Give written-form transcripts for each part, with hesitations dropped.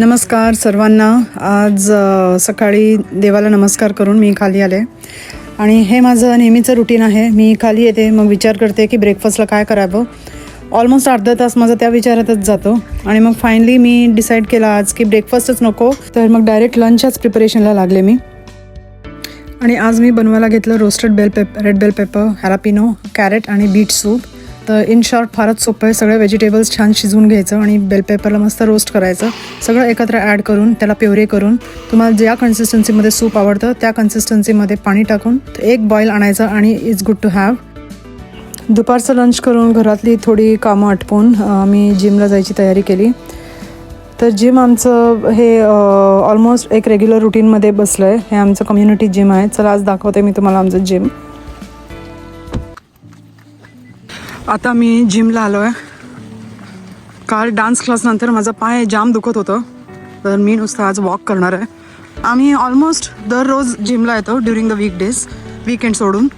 नमस्कार सर्वांना. आज सकाळी देवाला नमस्कार करून मी खाली आले आणि हे माझं नेहमीचं रुटीन आहे. मी खाली येते, मग विचार करते की ब्रेकफास्टला काय करावं. ऑलमोस्ट अर्धा तास माझा त्या विचारातच जातो आणि मग फायनली मी डिसाईड केला आज की ब्रेकफास्टच नको, तर मग डायरेक्ट लंचच्याच प्रिपरेशनला लागले मी. आणि आज मी बनवायला घेतलं roasted red bell pepper, jalapeno, carrot आणि बीट सूप. तर इन शॉर्ट फारच सोपं आहे. सगळे व्हेजिटेबल्स छान शिजवून घ्यायचं आणि बेल पेपरला मस्त रोस्ट करायचं. सगळं एकत्र ॲड करून त्याला प्युरे करून तुम्हाला ज्या कन्सिस्टन्सीमध्ये सूप आवडतं त्या कन्सिस्टन्सीमध्ये पाणी टाकून एक बॉईल आणायचं आणि इट्स गुड टू हॅव. दुपारचं लंच करून घरातली थोडी कामं आटपून मी जिमला जायची तयारी केली. तर जिम आमचं हे ऑलमोस्ट एक रेग्युलर रुटीनमध्ये बसलं आहे. हे आमचं कम्युनिटी जिम आहे. चला आज दाखवते मी तुम्हाला आमचं जिम. आता मी जिमला आलो आहे. काल डान्स क्लासनंतर माझा पाय जाम दुखत होतं, तर मी नुसतं आज वॉक करणार आहे. आम्ही ऑलमोस्ट दररोज जिमला येतो ड्युरिंग द वीकडेज, वीकेंड सोडून.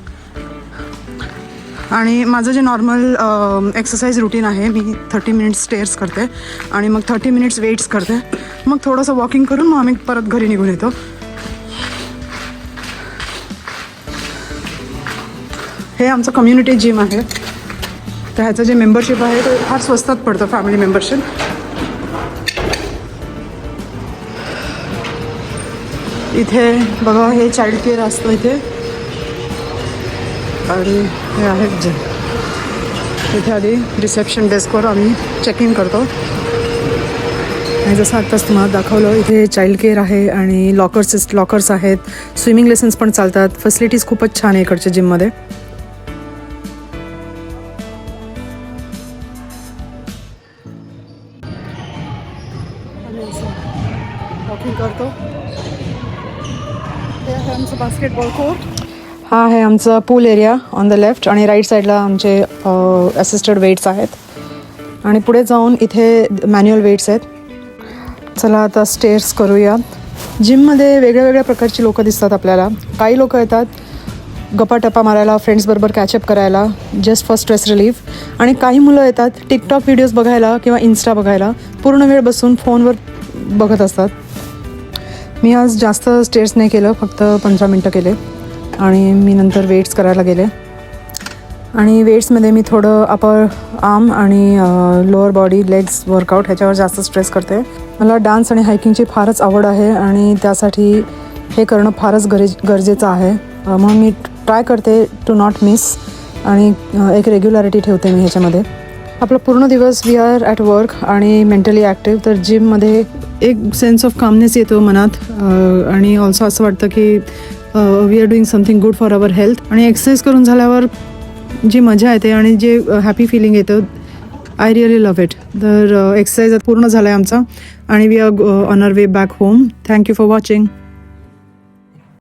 आणि माझं जे नॉर्मल एक्सरसाइज रुटीन आहे, मी 30 मिनिट्स स्टेअर्स करते आणि मग 30 मिनिट्स वेट्स करते, मग थोडंसं वॉकिंग करून मग आम्ही परत घरी निघून येतो. हे आमचं कम्युनिटी जिम आहे. तर ह्याचं जे मेंबरशिप आहे ते फार स्वस्तात पडतं, फॅमिली मेंबरशिप. इथे बघा हे चाइल्ड केअर असतं इथे, आणि हे आहेत जे इथे आधी रिसेप्शन डेस्कवर आम्ही चेक इन करतो. आणि जसं आत्ताच तुम्हाला दाखवलं, इथे चाइल्ड केअर आहे आणि लॉकर्स आहेत. स्विमिंग लेसन्स पण चालतात. फॅसिलिटीज खूपच छान आहे इकडच्या जिममध्ये. करतो. हे आहे आमचं बास्केटबॉल कोर्ट. हा आहे आमचा पूल एरिया ऑन द लेफ्ट, आणि राईट साईडला आमचे असिस्टेड वेट्स आहेत. आणि पुढे जाऊन इथे मॅन्युअल वेट्स आहेत. चला आता स्टेअर्स करूया. जिममध्ये वेगळ्या वेगळ्या प्रकारची लोकं दिसतात आपल्याला. काही लोकं येतात गप्पा मारायला, फ्रेंड्सबरोबर कॅचअप करायला, जस्ट फॉर स्ट्रेस रिलीफ. आणि काही मुलं येतात टिकटॉक व्हिडिओज बघायला किंवा इन्स्टा बघायला, पूर्ण वेळ बसून फोनवर बघत असतात. मी आज जास्त स्टेअर्स नाही केलं, फक्त 15 मिनटं केले आणि मी नंतर वेट्स करायला गेले. आणि वेट्समध्ये मी थोडं अपर आर्म आणि लोअर बॉडी, लेग्स वर्कआउट ह्याच्यावर जास्त स्ट्रेस करते. मला डान्स आणि हायकिंगची फारच आवड आहे आणि त्यासाठी हे करणं फारच गरजेचं आहे. म्हणून मी ट्राय करते टू नॉट मिस, आणि एक रेग्युलॅरिटी ठेवते मी ह्याच्यामध्ये. आपला पूर्ण दिवस वी आर ॲट वर्क आणि मेंटली ॲक्टिव्ह, तर जिममध्ये एक सेन्स ऑफ कामनेस येतो मनात. आणि ऑल्सो असं वाटतं की we are doing something good for our health. आणि एक्सरसाइज करून झाल्यावर जी मजा येते आणि जे हॅपी फिलिंग येतं, आय रिअली लव्ह इट. तर एक्सरसाइज पूर्ण झाला आहे आमचा आणि we are on our way back home. Thank you for watching.